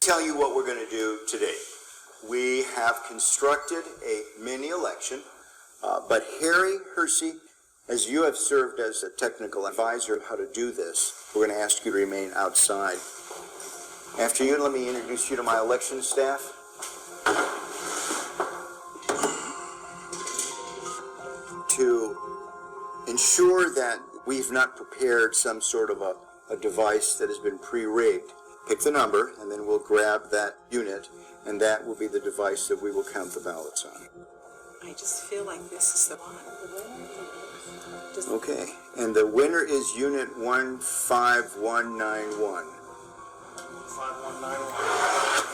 tell you what we're going to do today. We have constructed a mini election, but Harry Hersey, as you have served as a technical advisor of how to do this, we're going to ask you to remain outside. After you, let me introduce you to my election staff. To ensure that we've not prepared some sort of a device that has been pre-rigged, pick the number, and then we'll grab that unit, and that will be the device that we will count the ballots on. I just feel like this is the one. Okay, and the winner is Unit 15191. 5191.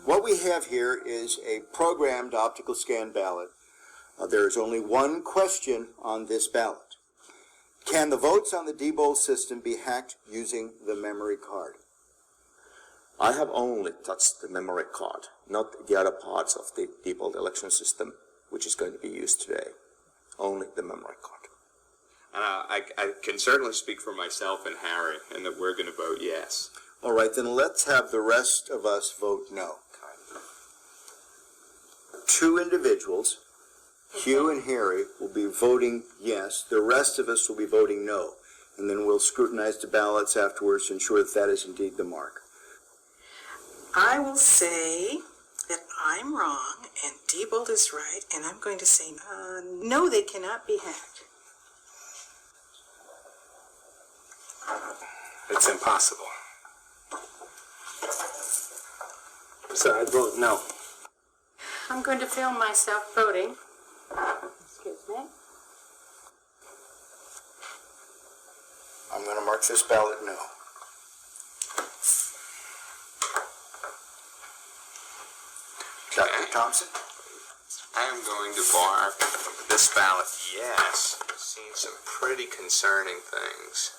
What we have here is a programmed optical scan ballot. There is only one question on this ballot. Can the votes on the Diebold system be hacked using the memory card? I have only touched the memory card, not the other parts of the Diebold election system, which is going to be used today. Only the memory card. I can certainly speak for myself and Harry, and that we're going to vote yes. All right, then let's have the rest of us vote no. Two individuals, Hugh and Harry, will be voting yes. The rest of us will be voting no. And then we'll scrutinize the ballots afterwards to ensure that that is indeed the mark. I will say that I'm wrong and Diebold is right, and I'm going to say no, they cannot be hacked. It's impossible. So I'd vote no. I'm going to film myself voting. Excuse me. I'm going to mark this ballot no. Dr. Thompson? I am going to mark this ballot yes. I've seen some pretty concerning things.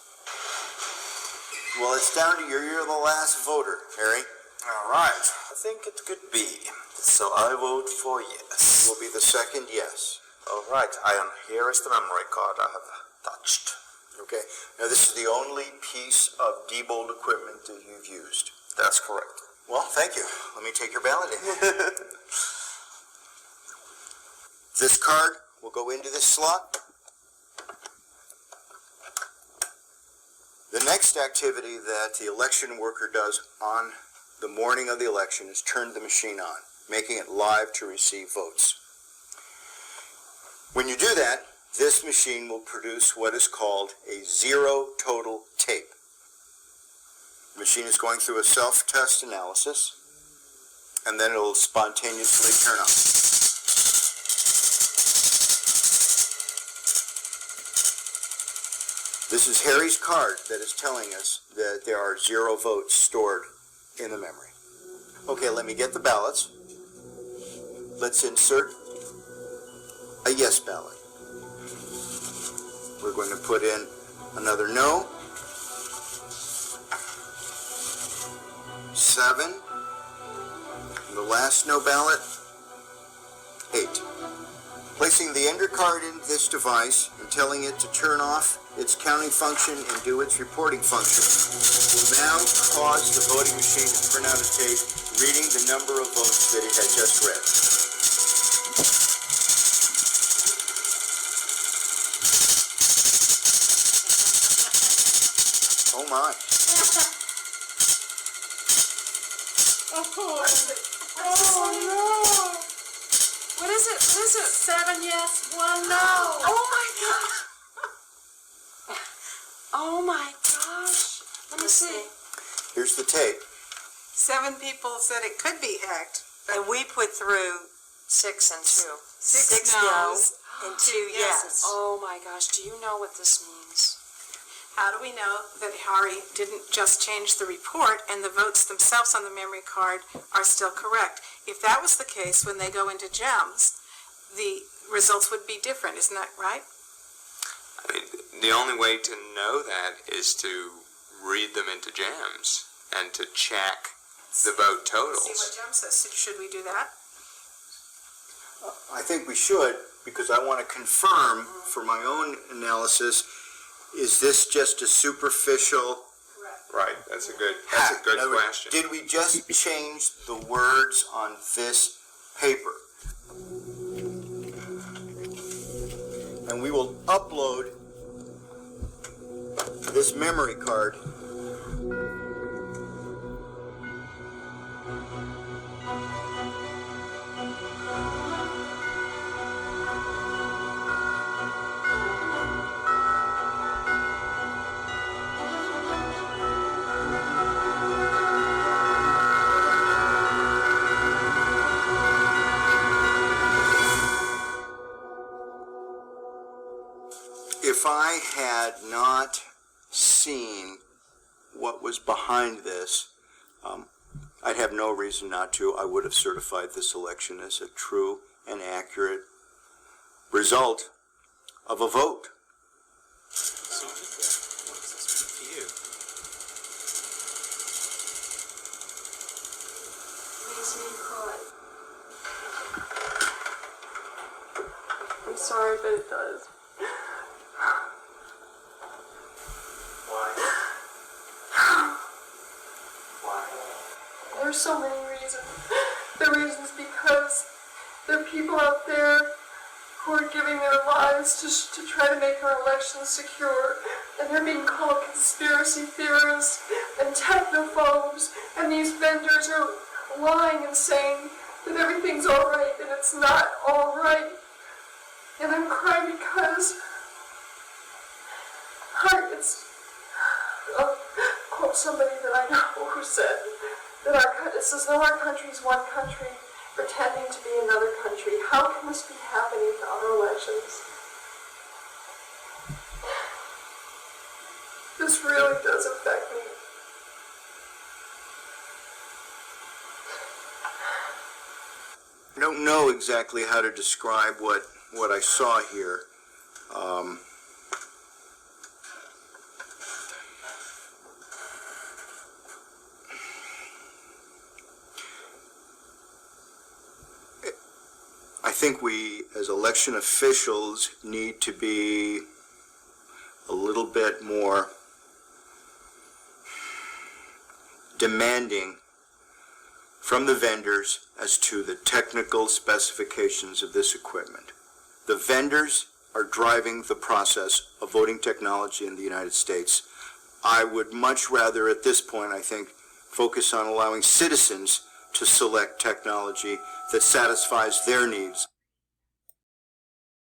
Well, it's down to you. You're the last voter, Harry. All right. I think it could be. So I vote for yes. Will be the second yes. All right. Here is the memory card I have touched. Okay. Now, this is the only piece of Diebold equipment that you've used. That's correct. Well, thank you. Let me take your ballot in. This card will go into this slot. The next activity that the election worker does on the morning of the election is turn the machine on, making it live to receive votes. When you do that, this machine will produce what is called a zero total tape. The machine is going through a self-test analysis, and then it will spontaneously turn on. This is Harry's card that is telling us that there are 0 votes stored in the memory. Okay, let me get the ballots. Let's insert a yes ballot. We're going to put in another no. 7. And the last no ballot, 8. Placing the ender card in this device and telling it to turn off its counting function and do its reporting function will now cause the voting machine to print out a tape reading the number of votes that it had just read. Oh my. Oh no! What is it? 7 yes, 1 no. Oh my gosh! Oh my gosh! Let me see. Here's the tape. 7 people said it could be hacked. And we put through 6 and 2. 6 no no's. and 2 yes. Oh my gosh, do you know what this means? How do we know that Harry didn't just change the report and the votes themselves on the memory card are still correct? If that was the case, when they go into GEMS, the results would be different, isn't that right? I mean, the only way to know that is to read them into GEMS and to check the vote totals. See what GEMS says. Should we do that? I think we should, because I want to confirm for my own analysis is this just a superficial? Right, that's a good In other words, question. did we just change the words on this paper? And we will upload this memory card if I had not seen what was behind this, I'd have no reason not to. I would have certified this election as a true and accurate result of a vote. So, what does this mean to you? Makes me cry. I'm sorry, but it does. There's so many reasons. The reason's because there are people out there who are giving their lives to try to make our elections secure, and they're being called conspiracy theorists and technophobes, and these vendors are lying and saying that everything's all right, and it's not all right. And I'm crying because I'll quote somebody that I know who said that this is our country's one country pretending to be another country. How can this be happening to our elections? This really does affect me. I don't know exactly how to describe what I saw here. I think we, as election officials, need to be a little bit more demanding from the vendors as to the technical specifications of this equipment. The vendors are driving the process of voting technology in the United States. I would much rather, at this point, I think, focus on allowing citizens to select technology that satisfies their needs.